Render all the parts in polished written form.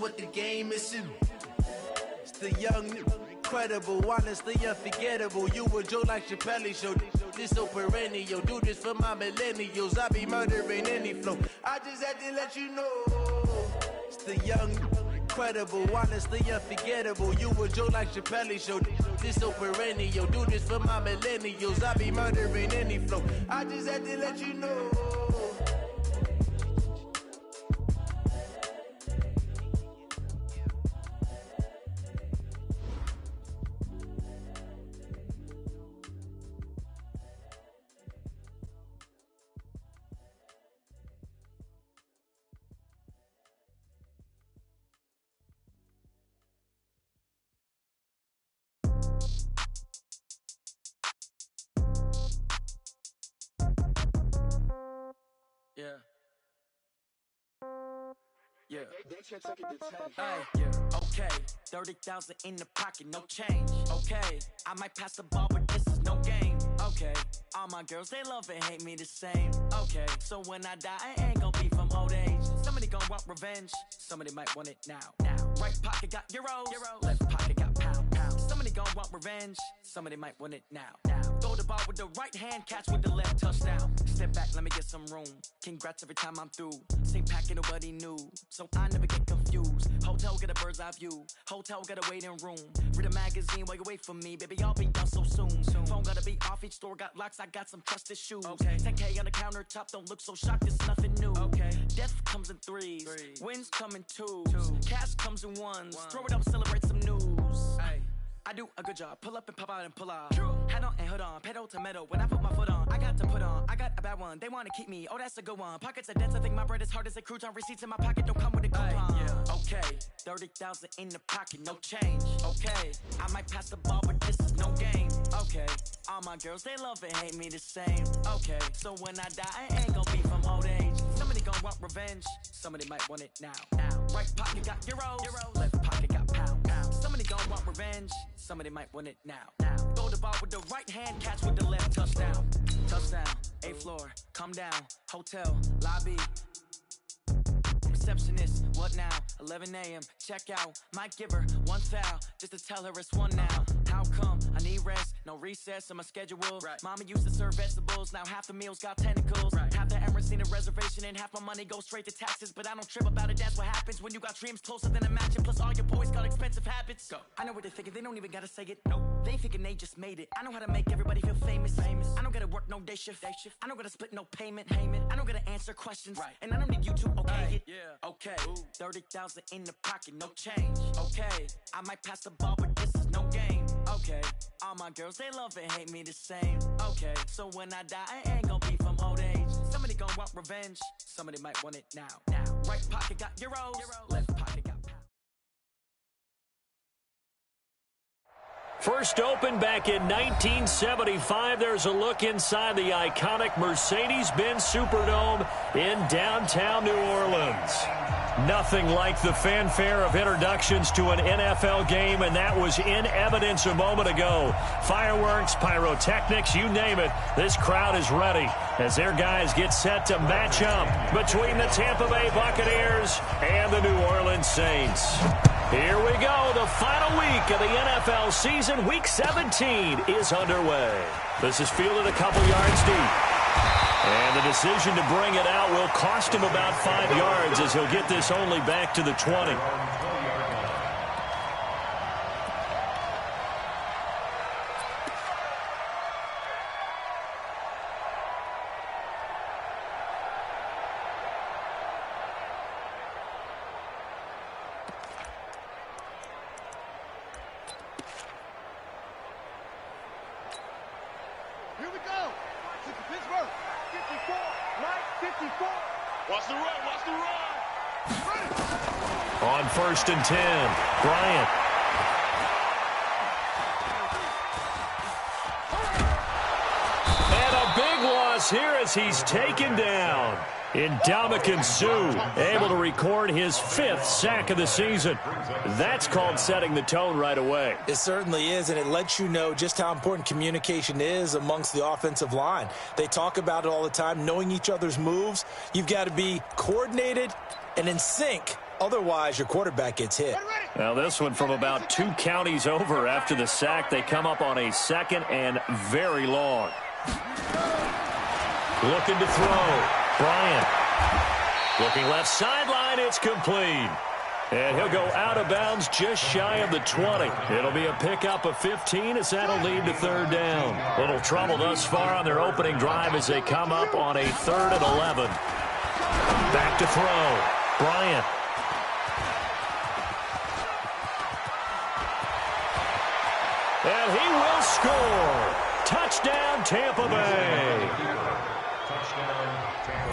what the game is. It's the young, incredible, honestly unforgettable. You a Joe like Chappelle show. This so perennial. Do this for my millennials. I be murdering any flow. I just had to let you know. It's the young, incredible, honestly unforgettable. You a Joe like Chappelle show. This so perennial. Do this for my millennials. I be murdering any flow. I just had to let you know. Okay, 30,000 in the pocket, no change. Okay, I might pass the ball, but this is no game. Okay, all my girls, they love and hate me the same. Okay, so when I die, I ain't gonna be from old age. Somebody gonna want revenge, somebody might want it now. Right pocket got euros, left pocket got pounds. Somebody gonna want revenge, somebody might want it now. Throw the ball with the right hand, catch with the left, touchdown. Step back, let me get some room. Congrats every time I'm through. Same packet, nobody knew, so I never get confused. Hotel get a bird's eye view. Hotel got a waiting room. Read a magazine while you wait for me, baby. I'll be done so soon. Phone gotta be off. Each store got locks. I got some trusted shoes. 10K on the countertop. Don't look so shocked. It's nothing new. Death comes in threes. Wins come in twos. Cash comes in ones. Throw it up, celebrate some news. I do a good job. Pull up and pop out and pull out. Hat on and hood on. Pedal to metal. When I put my foot on, I got to put on. I got a bad one. They want to keep me. Oh, that's a good one. Pockets are dense. I think my bread is hard as a crouton. Receipts in my pocket don't come with a coupon. Okay, 30,000 in the pocket, no change. Okay, I might pass the ball, but this is no game. Okay, all my girls, they love and hate me the same. Okay, so when I die, I ain't gonna be from old age. Somebody gonna want revenge. Somebody might want it now. Right pocket got euros. Left pocket got pounds. Somebody gonna want revenge. Somebody might want it now. Throw the ball with the right hand, catch with the left, touchdown. Touchdown, 8th floor, come down. Hotel, lobby. Receptionist, what now? 11 a.m., check out. Might give her one foul, just to tell her it's one now. How come? I need rest, no recess in my schedule. Mama used to serve vegetables, now half the meals got tentacles. Half the Emirates need a reservation and half my money goes straight to taxes. But I don't trip about it, that's what happens when you got dreams closer than a matching. Plus all your boys got expensive habits. Go. I know what they're thinking, they don't even gotta say it. Nope. They thinking they just made it. I know how to make everybody feel famous. I don't gotta work no day shift. I don't gotta split no payment. I don't gotta answer questions. And I don't need you to okay it. Okay, 30,000 in the pocket, no change. Okay, I might pass the ball, but this is no game. Okay, all my girls, they love and hate me the same. Okay, so when I die, I ain't gonna be from old age. Somebody gonna want revenge, somebody might want it now. Right pocket got euros, left pocket got pounds. First opened back in 1975. There's a look inside the iconic Mercedes-Benz Superdome in downtown New Orleans. Nothing like the fanfare of introductions to an NFL game, and that was in evidence a moment ago. Fireworks, pyrotechnics, you name it. This crowd is ready as their guys get set to match up between the Tampa Bay Buccaneers and the New Orleans Saints. Here we go. The final week of the NFL season. Week 17 is underway. This is fielded a couple yards deep. And the decision to bring it out will cost him about 5 yards as he'll get this only back to the 20. Here we go. To Pittsburgh. 54. Right, 54. Watch the run. Watch the run. Ready. On 1st and 10, Bryant. And a big loss here as he's taken down. Ndamukong Suh able to record his 5th sack of the season. That's called setting the tone right away. It certainly is, and it lets you know just how important communication is amongst the offensive line. They talk about it all the time, knowing each other's moves. You've got to be coordinated and in sync Otherwise, your quarterback gets hit. Now this one from about 2 counties over after the sack. They come up on a 2nd and very long. Looking to throw. Bryant. Looking left sideline. It's complete. And he'll go out of bounds just shy of the 20. It'll be a pickup of 15 as that'll lead to 3rd down. Little trouble thus far on their opening drive as they come up on a 3rd and 11. Back to throw. Bryant. And he will score. Touchdown, Tampa Bay.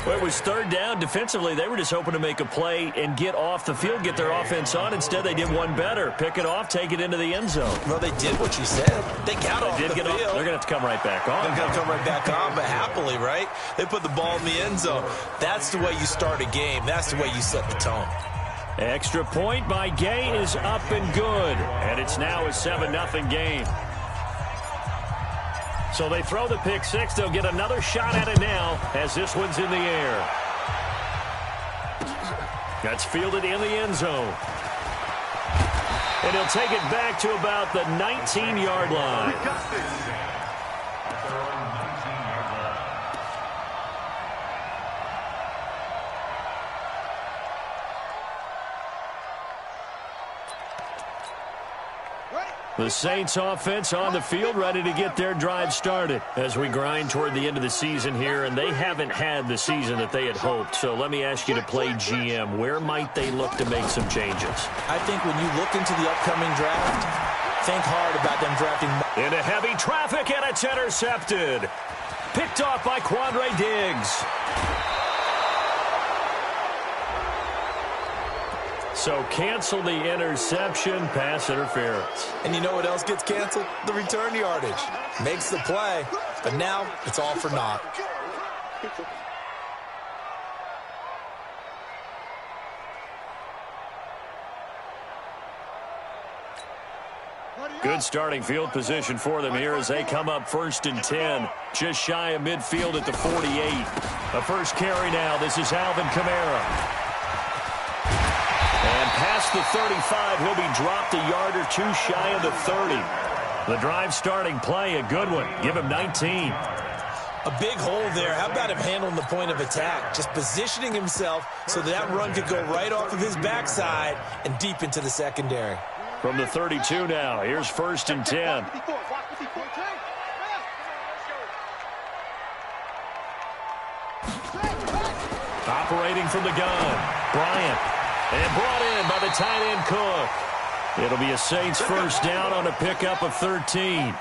Well, it was 3rd down. Defensively, they were just hoping to make a play and get off the field, get their offense on. Instead, they did one better. Pick it off, take it into the end zone. Well, they did what you said. They got off the field. They're going to have to come right back on. They're going to come right back on, but happily, right? They put the ball in the end zone. That's the way you start a game. That's the way you set the tone. Extra point by Gay is up and good. And it's now a 7-0 game. So they throw the pick 6. They'll get another shot at it now as this one's in the air. That's fielded in the end zone. And he'll take it back to about the 19-yard line. The Saints offense on the field, ready to get their drive started as we grind toward the end of the season here, and they haven't had the season that they had hoped. So let me ask you to play GM. Where might they look to make some changes? I think when you look into the upcoming draft, think hard about them drafting. Into heavy traffic, and it's intercepted. Picked off by Quandre Diggs. So cancel the interception, pass interference. And you know what else gets canceled? The return yardage. Makes the play, but now it's all for naught. Good starting field position for them here as they come up 1st and 10. Just shy of midfield at the 48. A first carry now. This is Alvin Kamara. And past the 35, he'll be dropped a yard or 2 shy of the 30. The drive starting play, a good one. Give him 19. A big hole there. How about him handling the point of attack? Just positioning himself so that run could go right off of his backside and deep into the secondary. From the 32 now, here's 1st and 10. Operating from the gun, Bryant. And brought in by the tight end Cook. It'll be a Saints 1st down on a pickup of 13.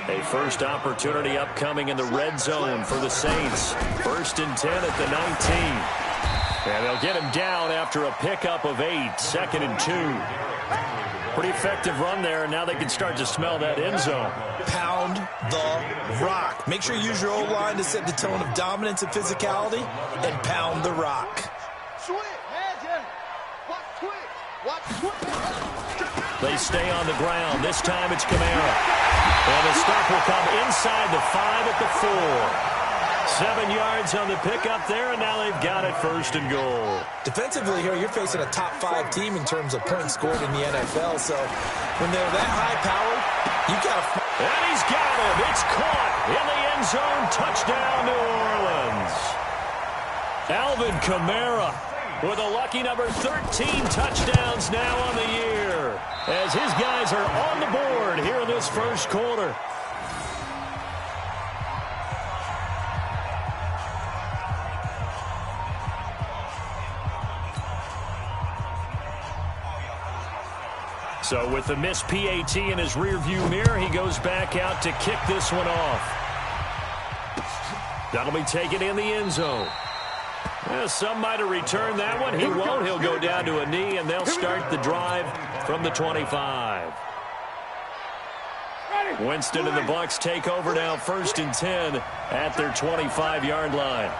A first opportunity upcoming in the red zone for the Saints. 1st and 10 at the 19. And they'll get him down after a pickup of 8. 2nd and 2. Pretty effective run there, and now they can start to smell that end zone. Pound the rock. Make sure you use your O-line to set the tone of dominance and physicality, and pound the rock. They stay on the ground. This time it's Kamara. And the stop will come inside the 5 at the 4. 7 yards on the pickup there, and now they've got it 1st and goal. Defensively here, you're facing a top 5 team in terms of points scored in the NFL. So when they're that high-powered, you got to... And he's got him. It's caught in the end zone. Touchdown, New Orleans. Alvin Kamara with a lucky number 13 touchdowns now on the year as his guys are on the board here in this 1st quarter. So with the missed PAT in his rearview mirror, he goes back out to kick this one off. That'll be taken in the end zone. Some might have returned that one. He won't. He'll go down to a knee, and they'll start the drive from the 25. Winston and the Bucs take over now 1st and 10 at their 25-yard line.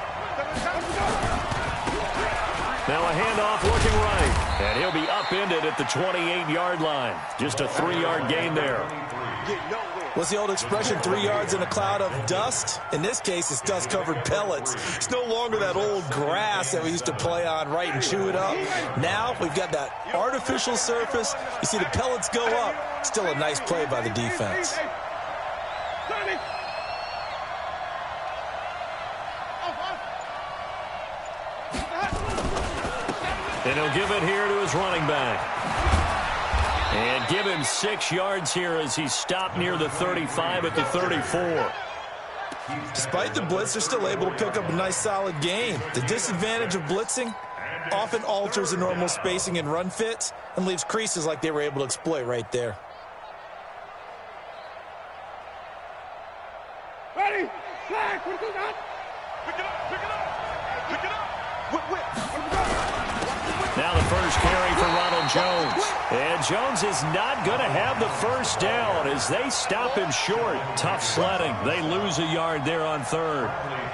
Now a handoff looking right, and he'll be upended at the 28-yard line. Just a 3-yard gain there. What's the old expression, 3 yards in a cloud of dust? In this case, it's dust-covered pellets. It's no longer that old grass that we used to play on, right, and chew it up. Now we've got that artificial surface. You see the pellets go up. Still a nice play by the defense. And he'll give it here to his running back. And give him 6 yards here as he's stopped near the 35 at the 34. Despite the blitz, they're still able to pick up a nice, solid gain. The disadvantage of blitzing often alters the normal spacing and run fits and leaves creases like they were able to exploit right there. Ready? Flag. What do you got? Pick it up. Pick it up. Pick it up. Whip. Now the first carry for Ronald Jones. And Jones is not going to have the first down as they stop him short. Tough sledding. They lose a yard there on third.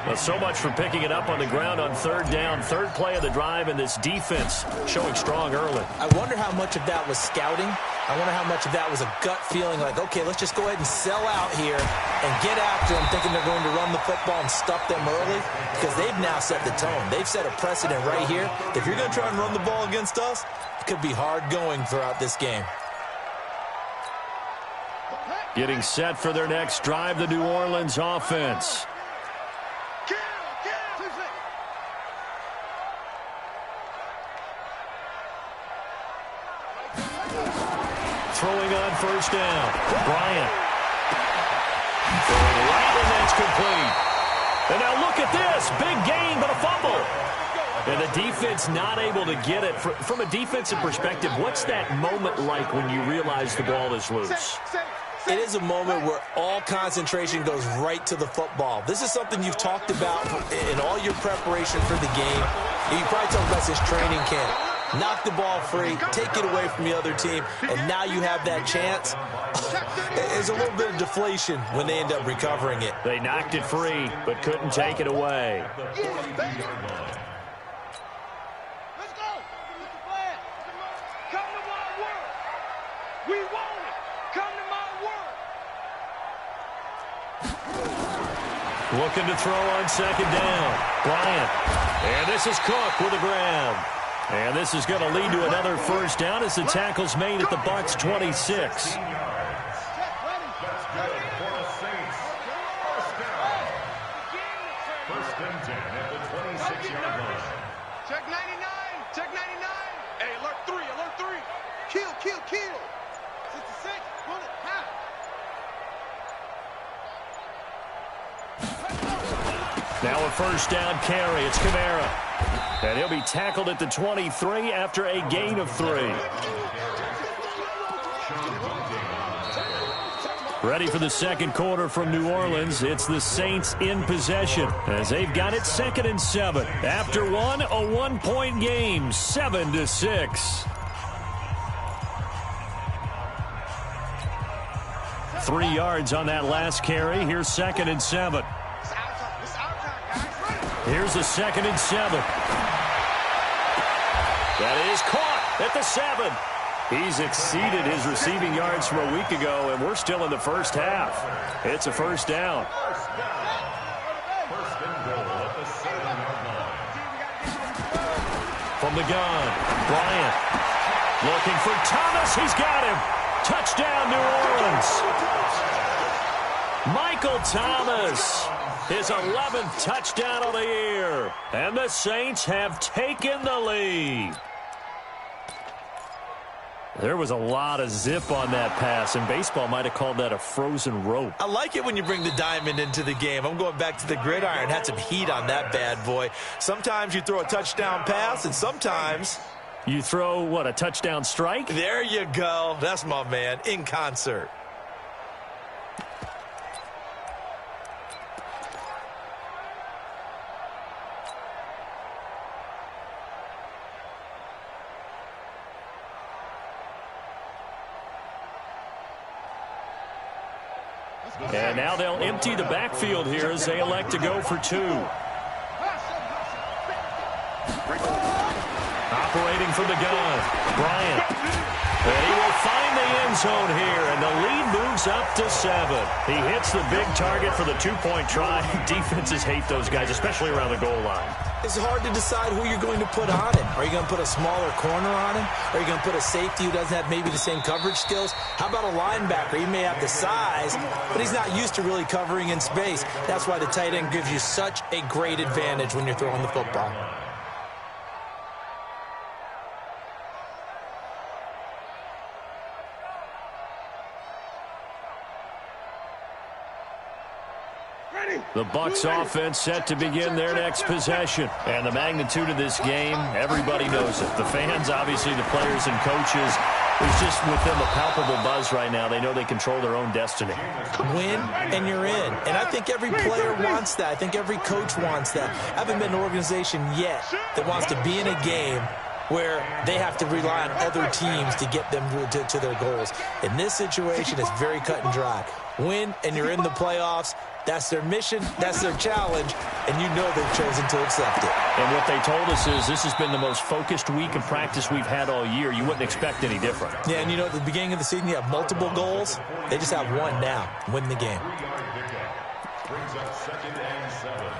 Well, so much for picking it up on the ground on third down. Third play of the drive, and this defense showing strong early. I wonder how much of that was scouting. I wonder how much of that was a gut feeling like, okay, let's just go ahead and sell out here and get after them, thinking they're going to run the football and stuff them early, because they've now set the tone. They've set a precedent right here. If you're going to try and run the ball against us, it could be hard going throughout this game. Getting set for their next drive, the New Orleans offense. Throwing on first down. Bryant. Right, and that's complete. And now look at this. Big gain, but a fumble. And the defense not able to get it. From a defensive perspective, what's that moment like when you realize the ball is loose? It is a moment where all concentration goes right to the football. This is something you've talked about in all your preparation for the game. You probably talked about this training camp. Knock the ball free, take it away from the other team, and now you have that chance. There's a little bit of deflation when they end up recovering it. They knocked it free, but couldn't take it away. Let's go. Come to my world. We want it. Come to my world. Looking to throw on second down. Bryant. And this is Cook with the grab. And this is going to lead to another first down as the tackle's made at the Bucs 26. Check 99. Check 99. Hey, alert 3. Alert 3. Kill. 66. Bullet. Half. Now a first down carry. It's Kamara. And he'll be tackled at the 23 after a gain of 3. Ready for the second quarter from New Orleans. It's the Saints in possession as they've got it 2nd and 7. After a 1-point game, 7-6. 3 yards on that last carry. Here's 2nd and 7. Here's the 2nd and 7. That is caught at the 7. He's exceeded his receiving yards from a week ago, and we're still in the first half. It's a first down. From the gun, Bryant looking for Thomas. He's got him. Touchdown, New Orleans. Michael Thomas. His 11th touchdown of the year. And the Saints have taken the lead. There was a lot of zip on that pass, and baseball might have called that a frozen rope. I like it when you bring the diamond into the game. I'm going back to the gridiron. Had some heat on that bad boy. Sometimes you throw a touchdown pass, and sometimes you throw, what, a touchdown strike? There you go. That's my man, in concert. And now they'll empty the backfield here as they elect to go for 2. Operating from the gun, Bryant. And he will find the end zone here, and the lead moves It's up to 7. He hits the big target for the two-point try. Defenses hate those guys, especially around the goal line. It's hard to decide who you're going to put on him. Are you going to put a smaller corner on him? Are you going to put a safety who doesn't have maybe the same coverage skills? How about a linebacker? He may have the size, but he's not used to really covering in space. That's why the tight end gives you such a great advantage when you're throwing the football. The Bucs offense set to begin their next possession. And the magnitude of this game, everybody knows it. The fans, obviously the players and coaches. There's just with them a palpable buzz right now. They know they control their own destiny. Win and you're in. And I think every player wants that. I think every coach wants that. I haven't been an organization yet that wants to be in a game where they have to rely on other teams to get them to their goals. In this situation, it's very cut and dry. Win and you're in the playoffs. That's their mission, that's their challenge, and you know they've chosen to accept it. And what they told us is this has been the most focused week of practice we've had all year. You wouldn't expect any different. Yeah, and you know, at the beginning of the season, you have multiple goals. They just have one now, win the game. Brings up 2nd and 7.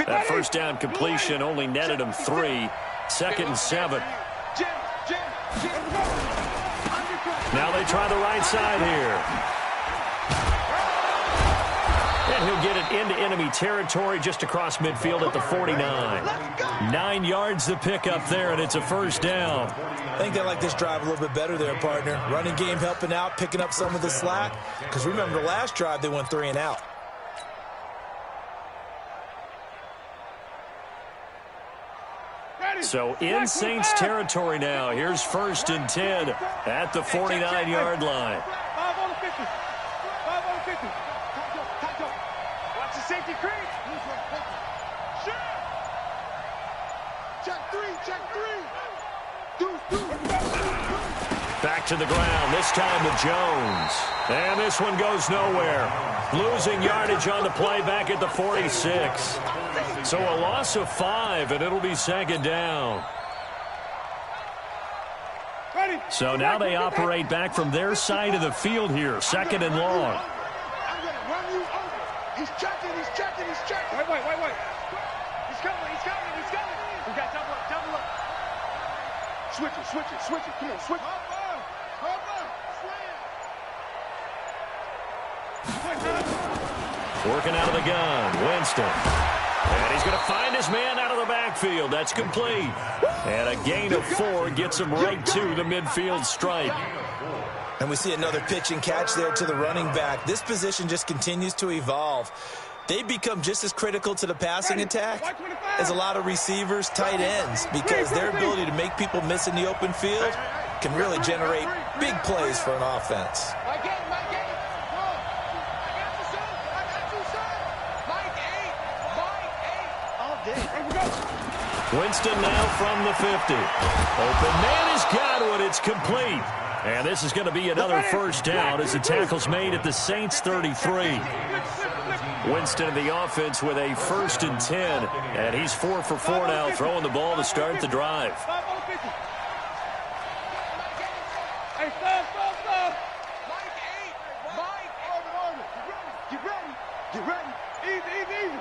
That first down completion only netted him 3. 2nd and 7. Now they try the right side here. And he'll get it into enemy territory just across midfield at the 49. 9 yards to pick up there, and it's a first down. I think they like this drive a little bit better there, partner. Running game helping out, picking up some of the slack. Because remember, the last drive they went 3 and out. So in Saints territory now. Here's 1st and 10 at the 49-yard line. 5 on the 50. 5 on the 50. Watch the safety creep. Check 3. Check 3. Back to the ground, this time with Jones. And this one goes nowhere. Losing yardage on the play back at the 46. So a loss of 5, and it'll be 2nd down. So now they operate back from their side of the field here, 2nd and long. I'm going to run you over. He's checking. Wait. He's coming. We got double up. Switch it. Come on, switch it. Working out of the gun, Winston. And he's going to find his man out of the backfield. That's complete. And a gain of 4 gets him right to the midfield stripe. And we see another pitch and catch there to the running back. This position just continues to evolve. They become just as critical to the passing attack as a lot of receivers, tight ends, because their ability to make people miss in the open field can really generate big plays for an offense. Winston now from the 50. Open man has got one. It's complete. And this is going to be another first down as the tackle's made at the Saints 33. Winston in the offense with a 1st and 10. And he's 4 for 4 now, throwing the ball to start the drive. Hey, stop. Get ready. Easy.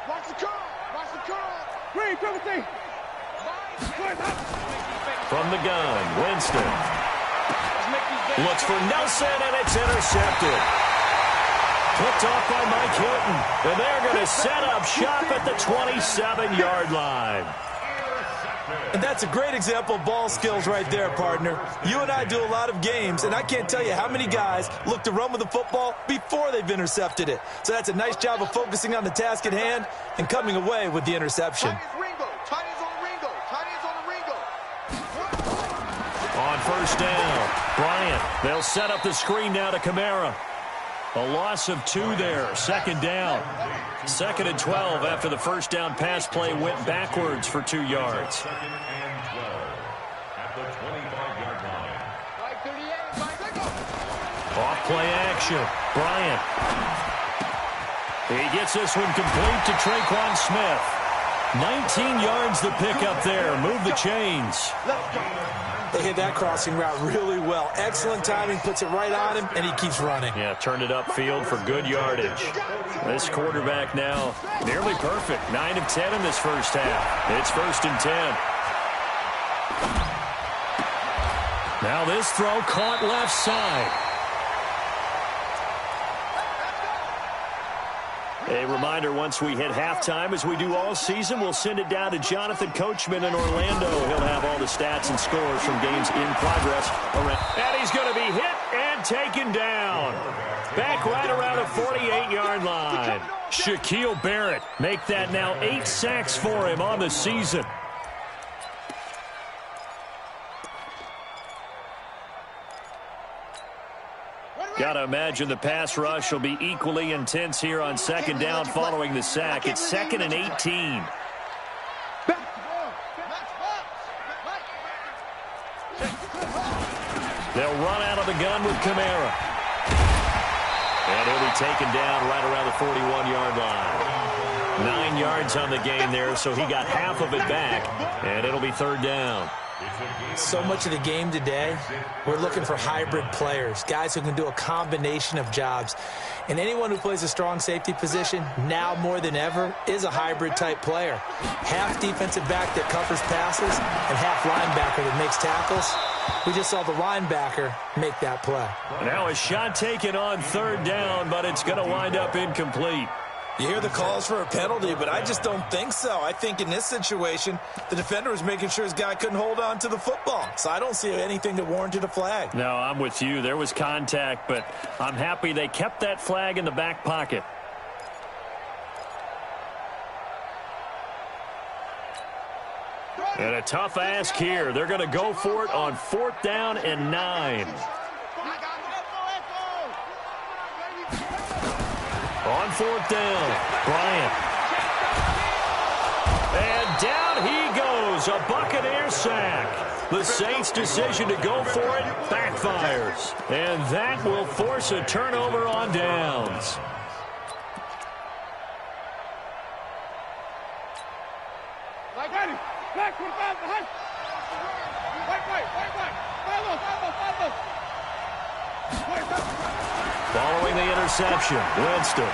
Watch the car. From the gun, Winston. Looks for Nelson, and it's intercepted. Picked off by Mike Hilton. And they're going to set up shop at the 27-yard line. And that's a great example of ball skills right there, partner. You and I do a lot of games, and I can't tell you how many guys look to run with the football before they've intercepted it. So that's a nice job of focusing on the task at hand and coming away with the interception. On first down, Bryant. They'll set up the screen now to Kamara. A loss of 2 there, 2nd down. 2nd and 12 after the first down pass play went backwards for 2 yards. 2nd and 12 at the 25-yard line. Off play action, Bryant. He gets this one complete to Traquan Smith. 19 yards to pick up there. Move the chains. They hit that crossing route really well. Excellent timing, puts it right on him, and he keeps running. Yeah, turned it upfield for good yardage. This quarterback now nearly perfect. 9 of 10 in this first half. It's 1st and 10. Now this throw caught left side. A reminder, once we hit halftime, as we do all season, we'll send it down to Jonathan Coachman in Orlando. He'll have all the stats and scores from games in progress. And he's going to be hit and taken down. Back right around the 48-yard line. Shaquille Barrett make that now 8 sacks for him on the season. Got to imagine the pass rush will be equally intense here on 2nd down following the sack. It's 2nd and 18. They'll run out of the gun with Kamara. And he'll be taken down right around the 41-yard line. 9 yards on the gain there, so he got half of it back, and it'll be 3rd down. So much of the game today, we're looking for hybrid players, guys who can do a combination of jobs. And anyone who plays a strong safety position, now more than ever, is a hybrid-type player. Half defensive back that covers passes and half linebacker that makes tackles. We just saw the linebacker make that play. Now a shot taken on 3rd down, but it's going to wind up incomplete. You hear the calls for a penalty, but I just don't think so. I think in this situation, the defender was making sure his guy couldn't hold on to the football. So I don't see anything that warranted a flag. No, I'm with you. There was contact, but I'm happy they kept that flag in the back pocket. And a tough ask here. They're going to go for it on 4th down and 9. On 4th down, Bryant. And down he goes, a Buccaneer sack. The Saints' decision to go for it backfires. And that will force a turnover on downs. Following the interception, Winston.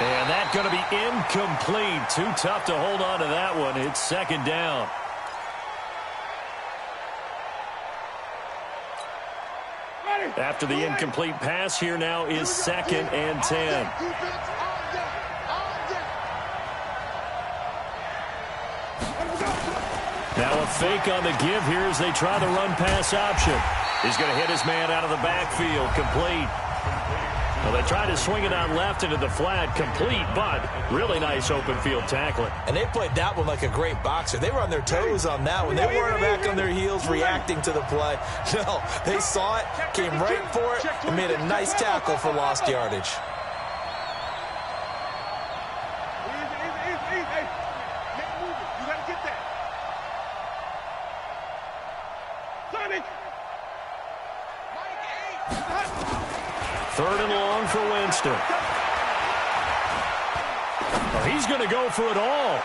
And that's going to be incomplete. Too tough to hold on to that one. It's 2nd down. After the incomplete pass, here now is 2nd and 10. Now a fake on the give here as they try the run-pass option. He's going to hit his man out of the backfield, complete. Well, they tried to swing it out left into the flat, complete, but really nice open field tackling. And they played that one like a great boxer. They were on their toes on that one. They weren't back on their heels reacting to the play. No, they saw it, came right for it, and made a nice tackle for lost yardage. Third and long for Winston. Well, he's going to go for it all.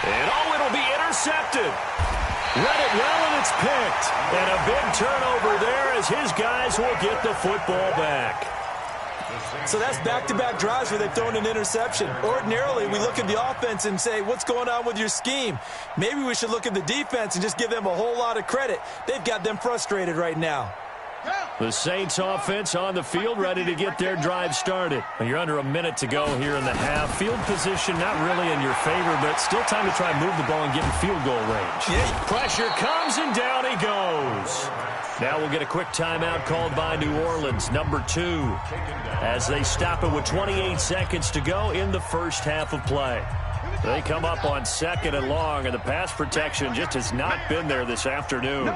And it'll be intercepted. Read it well, and it's picked. And a big turnover there as his guys will get the football back. So that's back-to-back drives where they've thrown an interception. Ordinarily, we look at the offense and say, what's going on with your scheme? Maybe we should look at the defense and just give them a whole lot of credit. They've got them frustrated right now. The Saints offense on the field, ready to get their drive started. Well, you're under a minute to go here in the half. Field position not really in your favor, but still time to try and move the ball and get in field goal range. Yeah. Pressure comes, and down he goes. Now we'll get a quick timeout called by New Orleans, number 2, as they stop it with 28 seconds to go in the first half of play. They come up on 2nd and long, and the pass protection just has not been there this afternoon.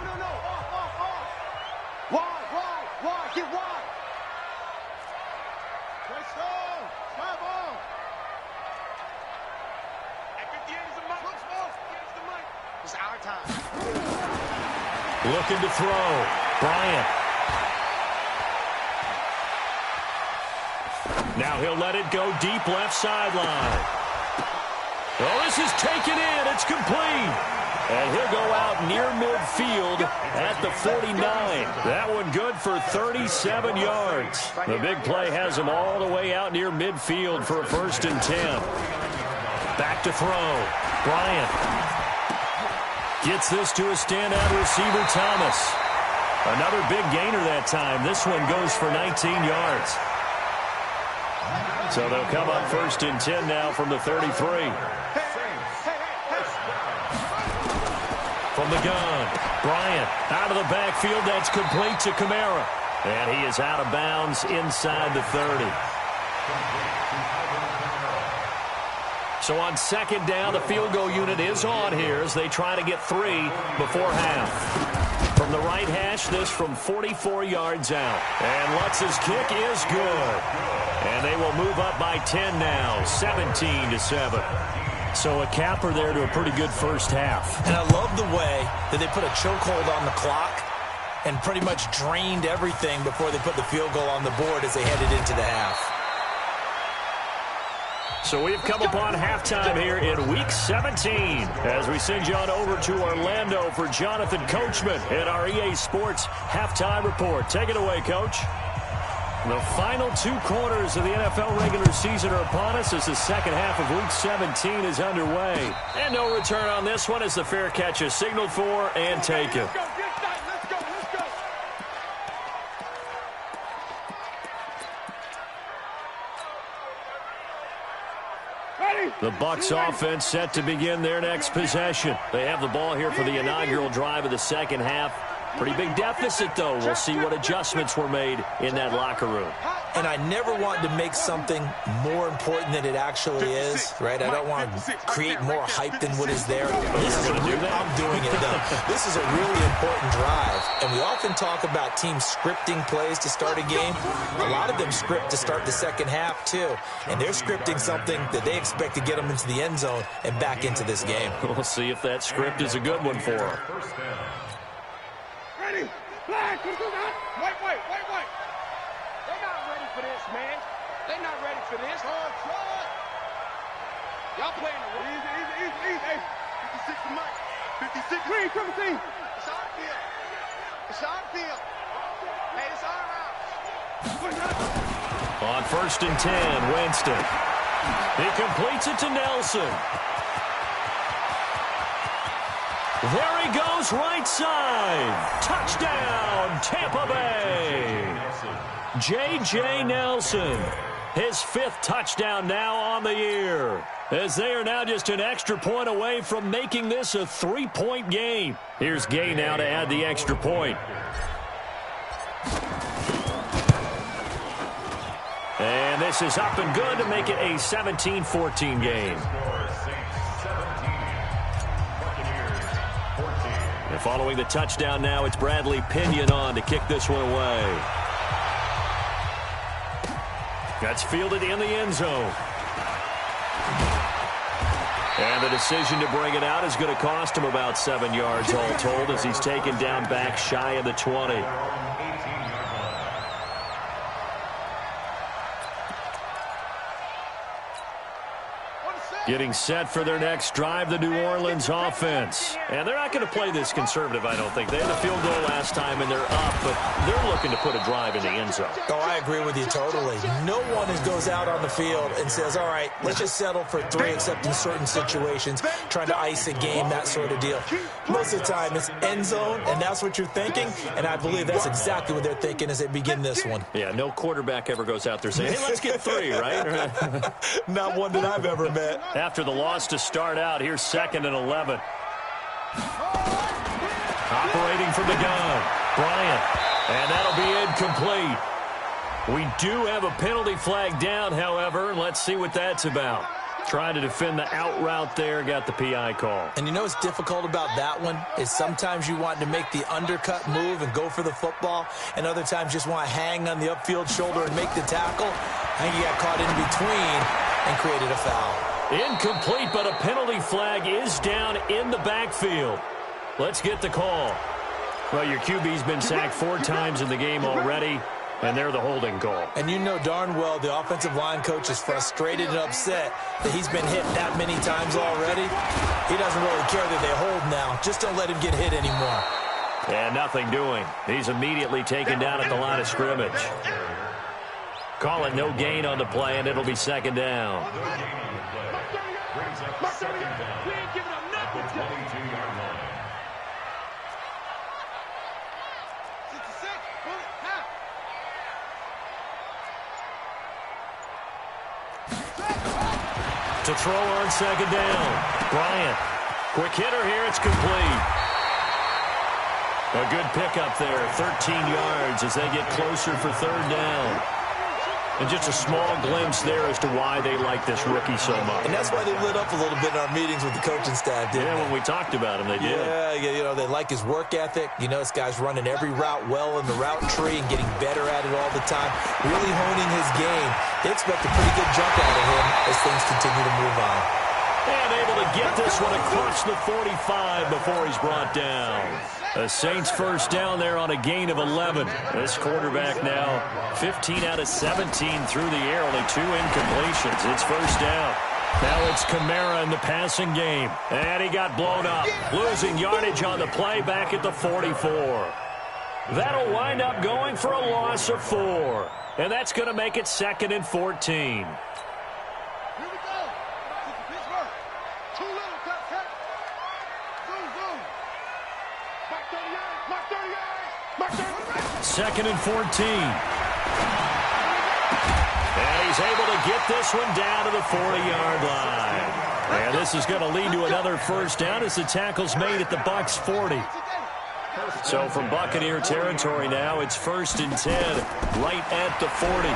Looking to throw. Bryant. Now he'll let it go deep left sideline. Oh, this is taken in. It's complete. And he'll go out near midfield at the 49. That one good for 37 yards. The big play has him all the way out near midfield for a 1st and 10. Back to throw. Bryant gets this to a standout receiver, Thomas. Another big gainer that time. This one goes for 19 yards. So they'll come up 1st and 10 now from the 33. From the gun, Bryant out of the backfield. That's complete to Kamara. And he is out of bounds inside the 30. So on 2nd down, the field goal unit is on here as they try to get 3 before half. From the right hash, this from 44 yards out. And Lutz's kick is good. And they will move up by 10 now, 17-7. So a capper there to a pretty good first half. And I love the way that they put a chokehold on the clock and pretty much drained everything before they put the field goal on the board as they headed into the half. So we've come upon halftime here in Week 17 as we send you on over to Orlando for Jonathan Coachman in our EA Sports Halftime Report. Take it away, Coach. The final 2 quarters of the NFL regular season are upon us as the second half of Week 17 is underway. And no return on this one as the fair catch is signaled for and taken. The Bucs offense set to begin their next possession. They have the ball here for the inaugural drive of the second half. Pretty big deficit, though. We'll see what adjustments were made in that locker room. And I never want to make something more important than it actually is, right? I don't want to create more hype than what is there. I'm doing it, though. This is a really important drive. And we often talk about teams scripting plays to start a game. A lot of them script to start the second half, too. And they're scripting something that they expect to get them into the end zone and back into this game. We'll see if that script is a good one for them. Ready? Flag! Wait. They're not ready for this, man. They're not ready for this. Y'all playing the easy. Hey, 56 to Mike. 56. Green, triple team. It's our field. Hey, it's our house. On 1st and 10, Winston. He completes it to Nelson. There he goes, right side. Touchdown, Tampa Bay. J.J. Nelson, his 5th touchdown now on the year, as they are now just an extra point away from making this a 3-point game. Here's Gay now to add the extra point. And this is up and good to make it a 17-14 game. And following the touchdown now, it's Bradley Pinion on to kick this one away. That's fielded in the end zone. And the decision to bring it out is going to cost him about 7 yards all told as he's taken down back shy of the 20. Getting set for their next drive, the New Orleans offense. And they're not going to play this conservative, I don't think. They had the field goal last time, and they're up, but they're looking to put a drive in the end zone. Oh, I agree with you totally. No one goes out on the field and says, all right, let's just settle for 3, except in certain situations, trying to ice a game, that sort of deal. Most of the time, it's end zone, and that's what you're thinking, and I believe that's exactly what they're thinking as they begin this one. Yeah, no quarterback ever goes out there saying, hey, let's get 3, right? Not one that I've ever met. After the loss to start out, here's 2nd and 11. Operating from the gun, Bryant, and that'll be incomplete. We do have a penalty flag down, however, and let's see what that's about. Trying to defend the out route there, got the PI call. And you know what's difficult about that one is sometimes you want to make the undercut move and go for the football, and other times just want to hang on the upfield shoulder and make the tackle. I think he got caught in between and created a foul. Incomplete, but a penalty flag is down in the backfield. Let's get the call. Well, your QB's been sacked 4 times in the game already. And they're the holding call. And you know darn well the offensive line coach is frustrated and upset that he's been hit that many times already. He doesn't really care that they hold now. Just don't let him get hit anymore. And nothing doing. He's immediately taken down at the line of scrimmage. Call it no gain on the play, and it'll be second down. To throw on second down. Bryant. Quick hitter here. It's complete. A good pickup there. 13 yards as they get closer for third down. And just a small glimpse there as to why they like this rookie so much. And that's why they lit up a little bit in our meetings with the coaching staff, didn't they? When we talked about him, they did. Yeah, you know, they like his work ethic. You know, this guy's running every route well in the route tree and getting better at it all the time, really honing his game. They expect a pretty good jump out of him as things continue to move on. And able to get this one across the 45 before he's brought down. The Saints first down there on a gain of 11. This quarterback now 15 out of 17 through the air, only 2 incompletions. It's first down. Now it's Kamara in the passing game. And he got blown up, losing yardage on the play back at the 44. That'll wind up going for a loss of 4. And that's going to make it 2nd and 14. Second and 14. And he's able to get this one down to the 40-yard line. And this is going to lead to another first down as the tackle's made at the Bucs 40. So from Buccaneer territory now, it's 1st and 10, right at the 40.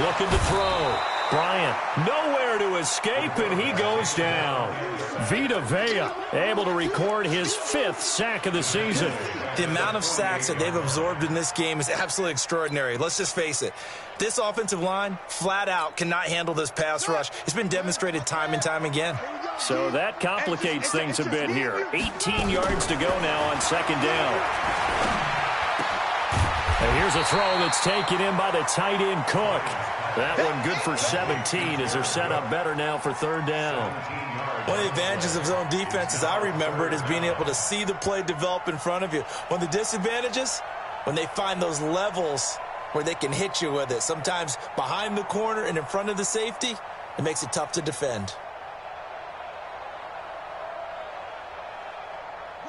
Looking to throw. Bryant, nowhere to escape, and he goes down. Vita Vea able to record his 5th sack of the season. The amount of sacks that they've absorbed in this game is absolutely extraordinary. Let's just face it. This offensive line, flat out, cannot handle this pass rush. It's been demonstrated time and time again. So that complicates things a bit here. 18 yards to go now on second down. And here's a throw that's taken in by the tight end Cook. That one good for 17 as they're set up better now for third down. One of the advantages of zone defense, as I remember it, is being able to see the play develop in front of you. One of the disadvantages, when they find those levels where they can hit you with it, sometimes behind the corner and in front of the safety, it makes it tough to defend.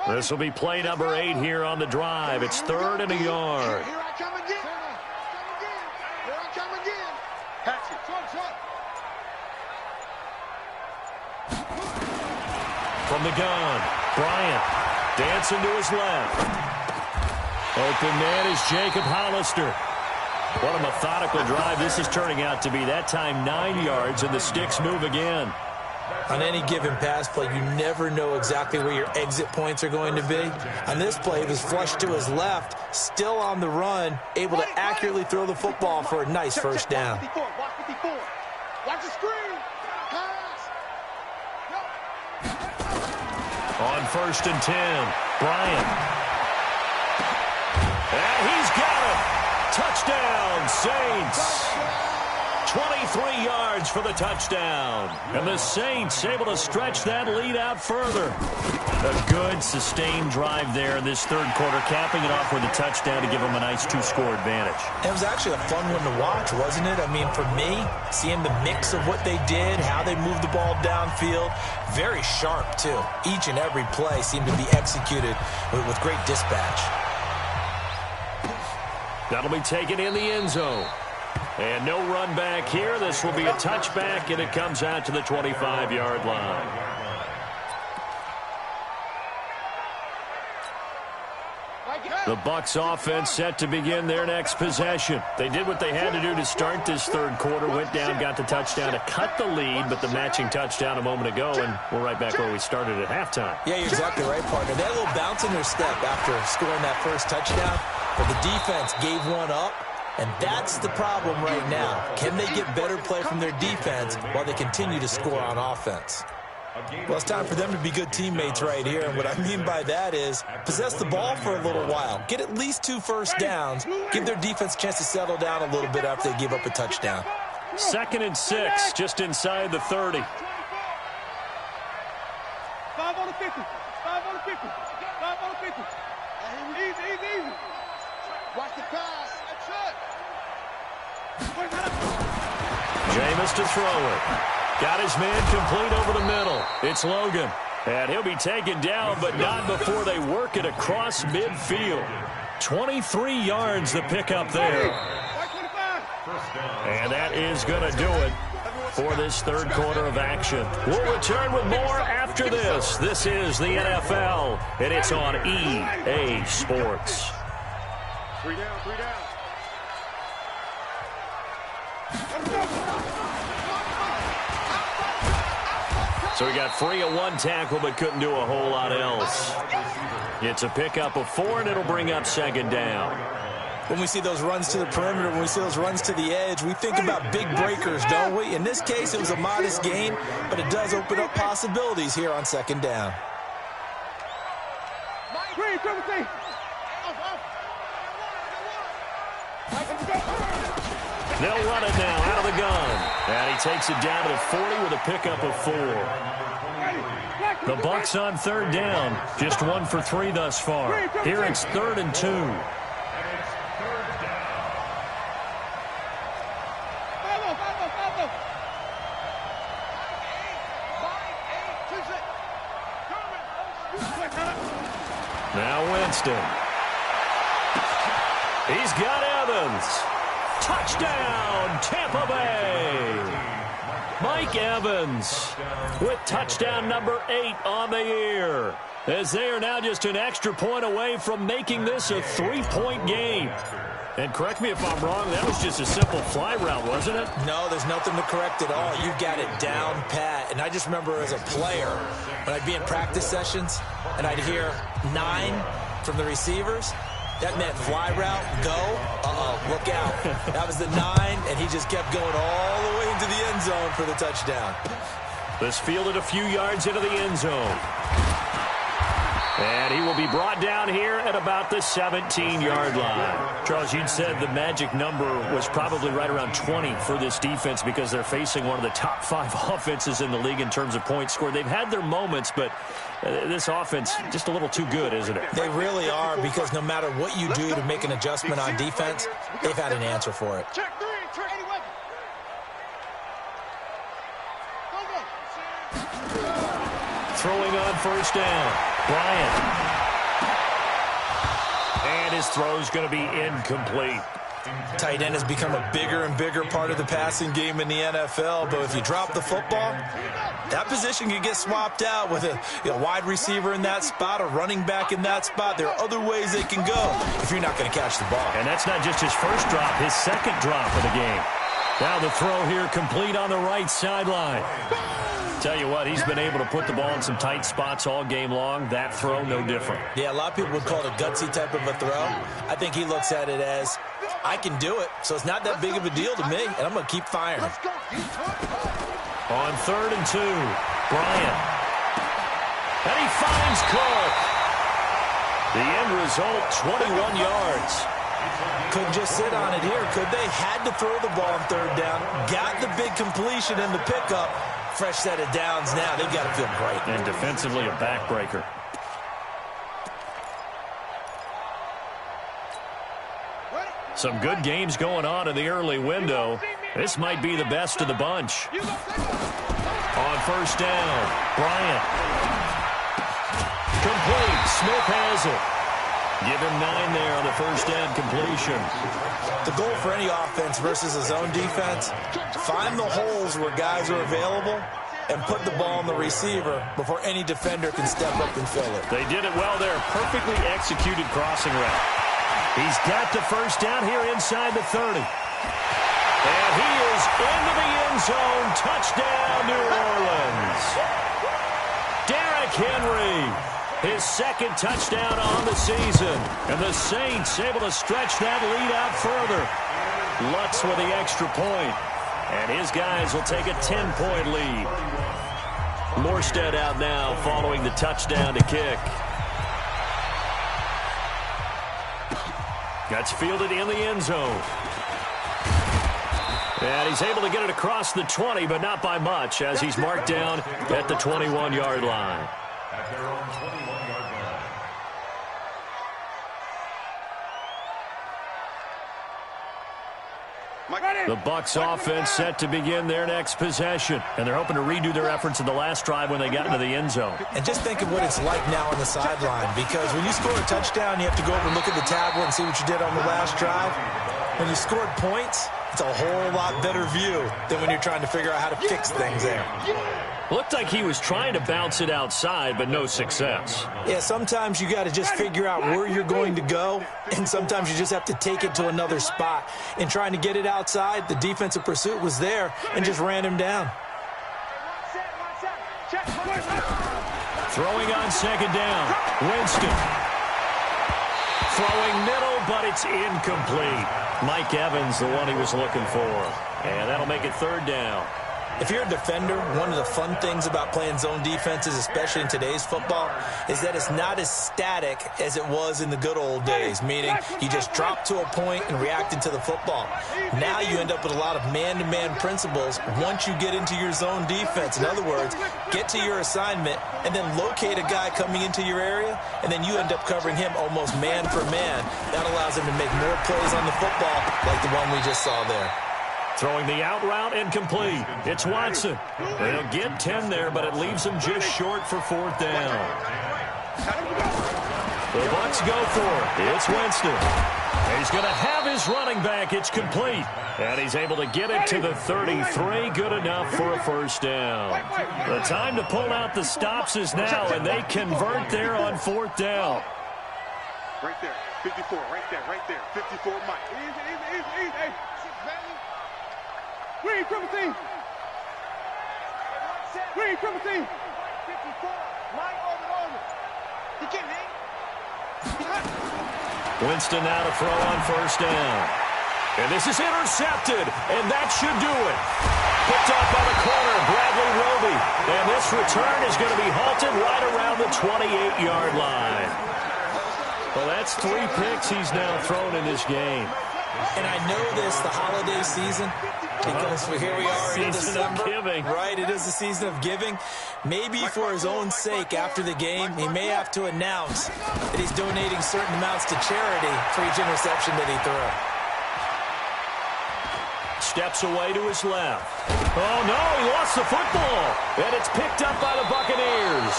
This will be play number 8 here on the drive. It's 3rd and a yard. Here I come again. Here I come again. Patch it. From the gun, Bryant dancing to his left. Open man is Jacob Hollister. What a methodical drive this is turning out to be. That time 9 yards, and the sticks move again. On any given pass play, you never know exactly where your exit points are going to be. On this play, he was flushed to his left, still on the run, able to accurately throw the football for a nice first down. Watch 54. Watch the screen. Pass. On 1st and 10, Bryant. And he's got it. Touchdown, Saints. 23 yards for the touchdown. And the Saints able to stretch that lead out further. A good, sustained drive there in this third quarter, capping it off with a touchdown to give them a nice 2-score advantage. It was actually a fun one to watch, wasn't it? I mean, for me, seeing the mix of what they did, how they moved the ball downfield, very sharp, too. Each and every play seemed to be executed with great dispatch. That'll be taken in the end zone. And no run back here. This will be a touchback, and it comes out to the 25-yard line. The Bucs offense set to begin their next possession. They did what they had to do to start this third quarter, went down, got the touchdown to cut the lead, but the matching touchdown a moment ago, and we're right back where we started at halftime. Yeah, you're exactly right, partner. They had a little bounce in their step after scoring that first touchdown, but the defense gave one up. And that's the problem right now. Can they get better play from their defense while they continue to score on offense? Well, it's time for them to be good teammates right here. And what I mean by that is possess the ball for a little while. Get at least 2 first downs. Give their defense a chance to settle down a little bit after they give up a touchdown. 2nd and 6, just inside the 30. 5 on the 50. 5 on the 50. 5 on the 50. Easy. Watch the pass. Jameis to throw it. Got his man complete over the middle. It's Logan. And he'll be taken down, but not before they work it across midfield. 23 yards the pickup there. And that is going to do it for this 3rd quarter of action. We'll return with more after this. This is the NFL, and it's on EA Sports. 3 down. So he got free of 1 tackle, but couldn't do a whole lot else. It's a pickup of 4, and it'll bring up 2nd down. When we see those runs to the perimeter, when we see those runs to the edge, we think about big breakers, don't we? In this case, it was a modest gain, but it does open up possibilities here on 2nd down. They'll run it now out of the gun. And he takes it down to the 40 with a pickup of 4. The Bucs on 3rd down. Just 1 for 3 thus far. Here it's 3rd and 2. Now Winston. He's got Evans. Touchdown, Tampa Bay. Mike Evans with touchdown number 8 on the year, as they are now just an extra point away from making this a 3-point game. And correct me if I'm wrong, that was just a simple fly route, wasn't it? No, there's nothing to correct at all. You've got it down pat. And I just remember as a player, when I'd be in practice sessions and I'd hear 9 from the receivers, that meant fly route, go, look out. That was the 9, and he just kept going all the way into the end zone for the touchdown. This fielded a few yards into the end zone. And he will be brought down here at about the 17-yard line. Charles, you'd said the magic number was probably right around 20 for this defense because they're facing one of the top 5 offenses in the league in terms of points scored. They've had their moments, but this offense just a little too good, isn't it? They really are, because no matter what you do to make an adjustment on defense, they've had an answer for it. Throwing on 1st down. Bryant. And his throw's going to be incomplete. Tight end has become a bigger and bigger part of the passing game in the NFL, but if you drop the football, that position can get swapped out with a wide receiver in that spot, a running back in that spot. There are other ways they can go if you're not going to catch the ball. And that's not just his first drop, his 2nd drop of the game. Now the throw here complete on the right sideline. Tell you what, he's been able to put the ball in some tight spots all game long. That throw, no different. Yeah, a lot of people would call it a gutsy type of a throw. I think he looks at it as, I can do it, so it's not that big of a deal to me, and I'm going to keep firing. On 3rd and 2, Bryant. And he finds Cook. The end result, 21 yards. Couldn't just sit on it here, could they? Had to throw the ball on 3rd down. Got the big completion in the pickup. Fresh set of downs now. They've got to feel great. And defensively, a backbreaker. Some good games going on in the early window. This might be the best of the bunch. On 1st down, Bryant. Complete. Smith has it. Give him 9 there on the 1st down completion. The goal for any offense versus a zone defense, find the holes where guys are available and put the ball on the receiver before any defender can step up and fill it. They did it well there. Perfectly executed crossing route. He's got the 1st down here inside the 30. And he is into the end zone. Touchdown, New Orleans. Derrick Henry. His 2nd touchdown on the season. And the Saints able to stretch that lead out further. Lutz with the extra point. And his guys will take a 10-point lead. Morstead out now following the touchdown to kick. That's fielded in the end zone. And he's able to get it across the 20, but not by much, as he's marked down at the 21-yard line. At their own 21-yard line. The Bucs offense set to begin their next possession, and they're hoping to redo their efforts in the last drive when they got into the end zone. And just think of what it's like now on the sideline, because when you score a touchdown, you have to go over and look at the tablet and see what you did on the last drive. When you scored points, it's a whole lot better view than when you're trying to figure out how to fix things there. Looked like he was trying to bounce it outside, but no success. Yeah, sometimes you got to just figure out where you're going to go, and sometimes you just have to take it to another spot. In trying to get it outside, the defensive pursuit was there and just ran him down. Throwing on second down, Winston. Throwing middle, but it's incomplete. Mike Evans, the one he was looking for. And that'll make it third down. If you're a defender, one of the fun things about playing zone defenses, especially in today's football, is that it's not as static as it was in the good old days, meaning you just dropped to a point and reacted to the football. Now you end up with a lot of man-to-man principles once you get into your zone defense. In other words, get to your assignment and then locate a guy coming into your area, and then you end up covering him almost man for man. That allows him to make more plays on the football like the one we just saw there. Throwing the out route incomplete. It's Watson. They'll get 10 there, but it leaves them just short for fourth down. The Bucs go for it. It's Winston. He's going to have his running back. It's complete. And he's able to get it to the 33. Good enough for a first down. The time to pull out the stops is now, and they convert there on fourth down. Right there. 54. Right there. 54, Mike. Easy. Read, triple team. Read, triple team. 54. Mike, over. He can't hang. Winston now to throw on first down. And this is intercepted, and that should do it. Picked off by the corner, Bradley Roby. And this return is going to be halted right around the 28-yard line. Well, that's 3 picks he's now thrown in this game. And I know this, the holiday season, because here we are in December. Right, it is the season of giving. Maybe for his own sake, after the game, he may have to announce that he's donating certain amounts to charity for each interception that he threw. Steps away to his left. Oh, no, he lost the football. And it's picked up by the Buccaneers.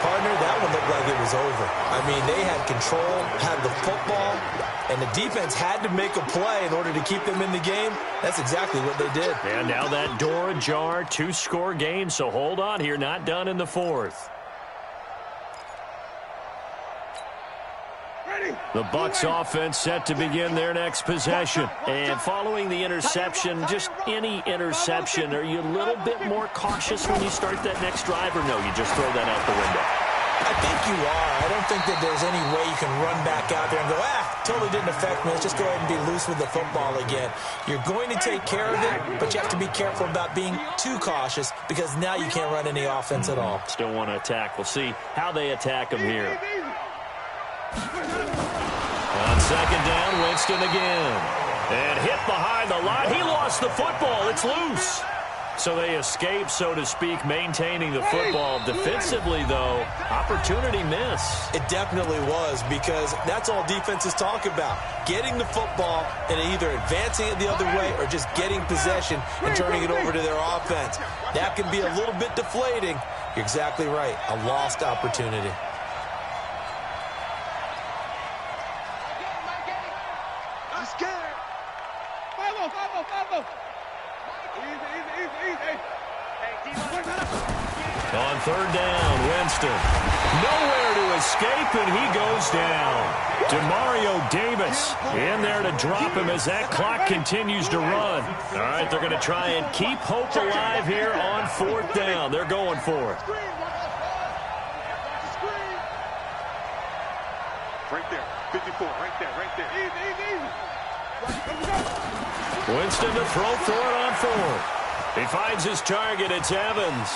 Partner, that one looked like it was over. I mean, they had control, had the football, and the defense had to make a play in order to keep them in the game. That's exactly what they did. And now that door ajar, 2-score game, so hold on here, not done in the fourth. The Bucs offense set to begin their next possession. And following the interception, just any interception, are you a little bit more cautious when you start that next drive, or no, you just throw that out the window? I think you are. I don't think that there's any way you can run back out there and go, totally didn't affect me. Let's just go ahead and be loose with the football again. You're going to take care of it, but you have to be careful about being too cautious because now you can't run any offense at all. Still want to attack. We'll see how they attack him here. On second down, Winston again. And hit behind the line. He lost the football. It's loose. So they escape, so to speak, maintaining the football. Defensively, though, opportunity miss. It definitely was, because that's all defenses talk about. Getting the football and either advancing it the other way or just getting possession and turning it over to their offense. That can be a little bit deflating. You're exactly right. A lost opportunity. On third down, Winston. Nowhere to escape, and he goes down. Demario Davis in there to drop him as that clock continues to run. All right, they're going to try and keep hope alive here on fourth down. They're going for it. Right there, 54, right there. Easy. Winston to throw for it on fourth. He finds his target. It's Evans.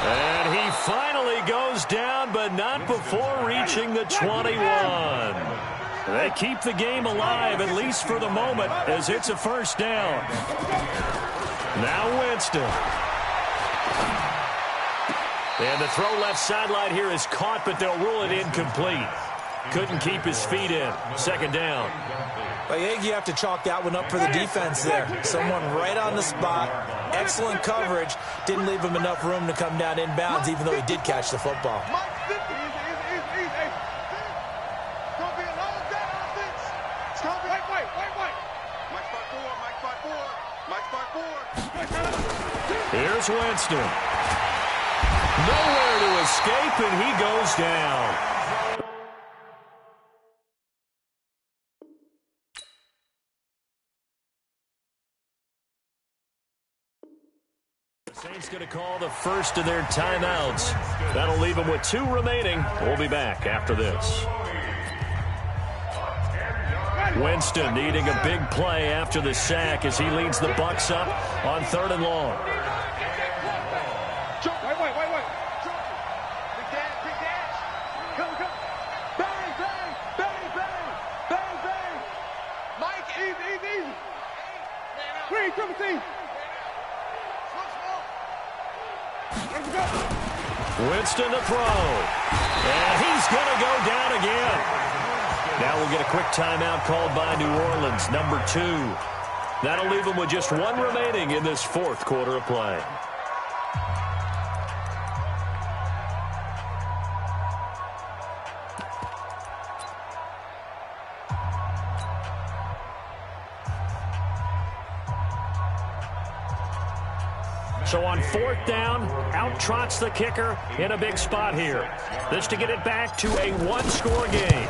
And he finally goes down, but not before reaching the 21. They keep the game alive, at least for the moment, as it's a first down. Now Winston. And the throw left sideline here is caught, but they'll rule it incomplete. Couldn't keep his feet in. Second down. I think you have to chalk that one up for the defense there. Someone right on the spot. Excellent coverage. Didn't leave him enough room to come down inbounds, even though he did catch the football. Here's Winston. Nowhere to escape, and he goes down. Saints going to call the first of their timeouts. That'll leave them with 2 remaining. We'll be back after this. Winston needing a big play after the sack as he leads the Bucs up on 3rd and long. Wait. Big dash. Come. Bang. Mike, easy. Green, triple team. Winston to throw. And he's going to go down again. Now we'll get a quick timeout called by New Orleans, number 2. That'll leave them with just 1 remaining in this 4th quarter of play. So on 4th down, out trots the kicker in a big spot here. This to get it back to a 1-score game.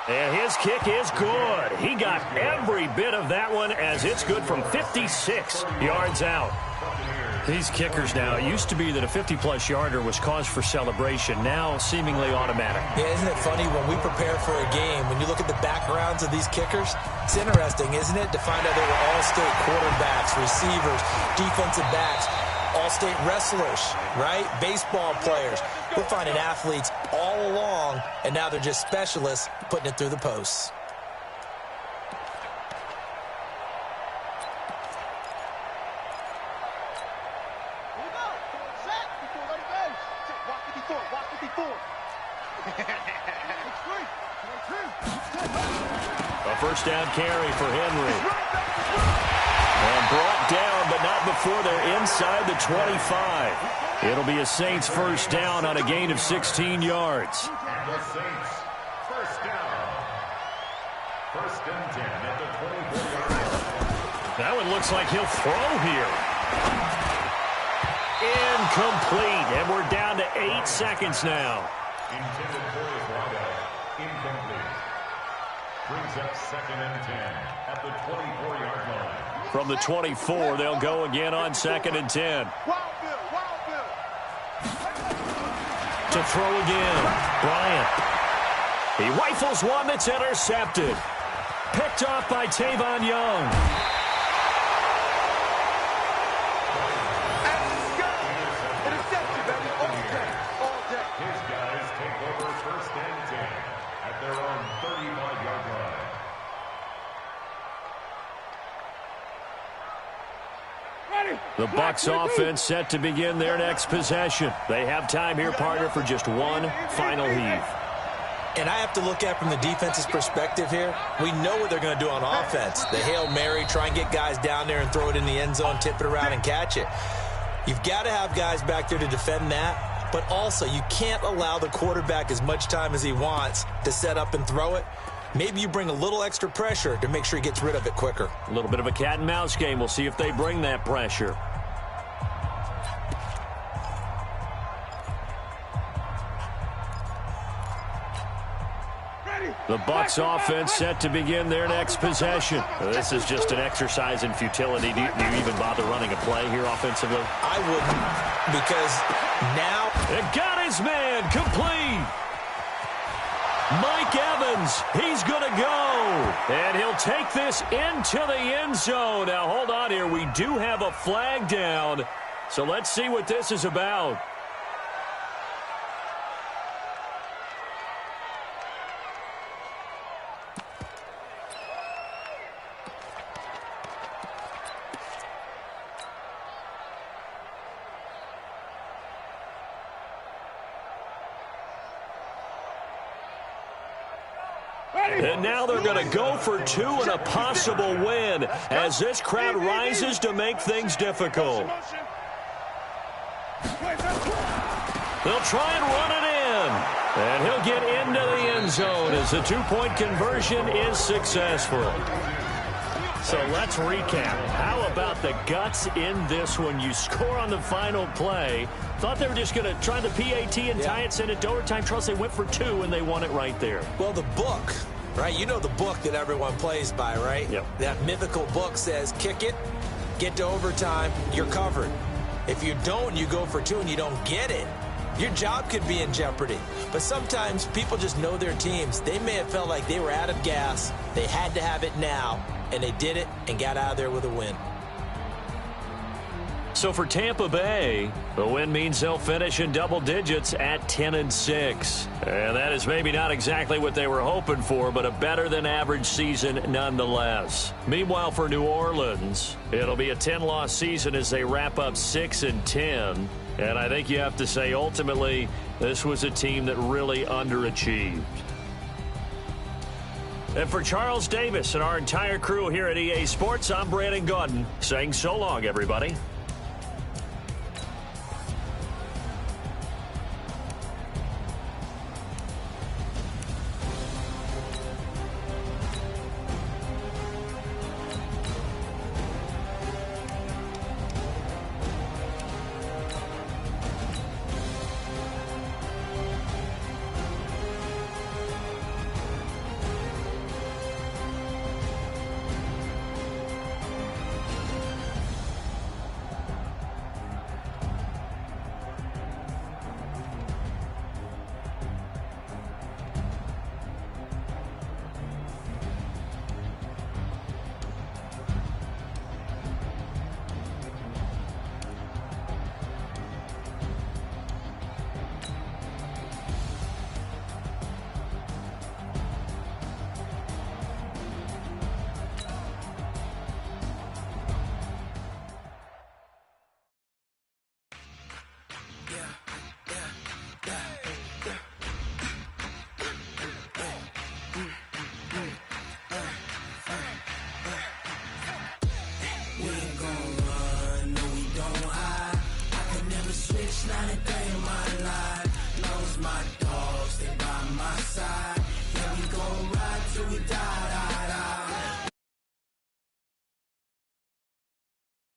And his kick is good. He got every bit of that one as it's good from 56 yards out. These kickers now, it used to be that a 50-plus yarder was cause for celebration. Now seemingly automatic. Yeah, isn't it funny when we prepare for a game, when you look at the backgrounds of these kickers, it's interesting, isn't it, to find out they were all-state quarterbacks, receivers, defensive backs, all-state wrestlers, right? Baseball players. We're finding athletes all along, and now they're just specialists putting it through the posts. A first down carry for Henry. And brought down, but not before they're inside the 25. It'll be a Saints first down on a gain of 16 yards. The Saints, first down. 1st and 10 at the 24-yard line. That one looks like he'll throw here. Incomplete, and we're down to 8 seconds now. Intended for his wideout. Incomplete. Brings up 2nd and 10 at the 24-yard line. From the 24, they'll go again on 2nd and 10. To throw again, Bryant. He rifles one that's intercepted. Picked off by Tavon Young. His guys take over 1st and 10 at their own 35-yard line. The Bucs offense set to begin their next possession. They have time here, partner, for just one final heave. And I have to look at from the defense's perspective here. We know what they're going to do on offense. The Hail Mary, try and get guys down there and throw it in the end zone, tip it around and catch it. You've got to have guys back there to defend that. But also, you can't allow the quarterback as much time as he wants to set up and throw it. Maybe you bring a little extra pressure to make sure he gets rid of it quicker. A little bit of a cat and mouse game. We'll see if they bring that pressure. The Bucs offense set to begin their next possession. This is just an exercise in futility. Do you even bother running a play here offensively? I wouldn't, because now... It got his man complete. Mike Evans, he's going to go. And he'll take this into the end zone. Now, hold on here. We do have a flag down. So let's see what this is about. And now they're going to go for two and a possible win as this crowd rises to make things difficult. They'll try and run it in. And he'll get into the end zone as the two-point conversion is successful. So let's recap. How about the guts in this one? You score on the final play. Thought they were just going to try the PAT and tie it, send it to overtime. Trust they went for two, and they won it right there. Well, the book, right? You know the book that everyone plays by, right? Yep. That mythical book says, kick it, get to overtime, you're covered. If you don't, you go for two and you don't get it, your job could be in jeopardy. But sometimes people just know their teams. They may have felt like they were out of gas. They had to have it now, and they did it and got out of there with a win. So for Tampa Bay, the win means they'll finish in double digits at 10-6. And that is maybe not exactly what they were hoping for, but a better than average season nonetheless. Meanwhile, for New Orleans, it'll be a 10-loss season as they wrap up 6-10. And I think you have to say, ultimately, this was a team that really underachieved. And for Charles Davis and our entire crew here at EA Sports, I'm Brandon Gaudin saying so long, everybody.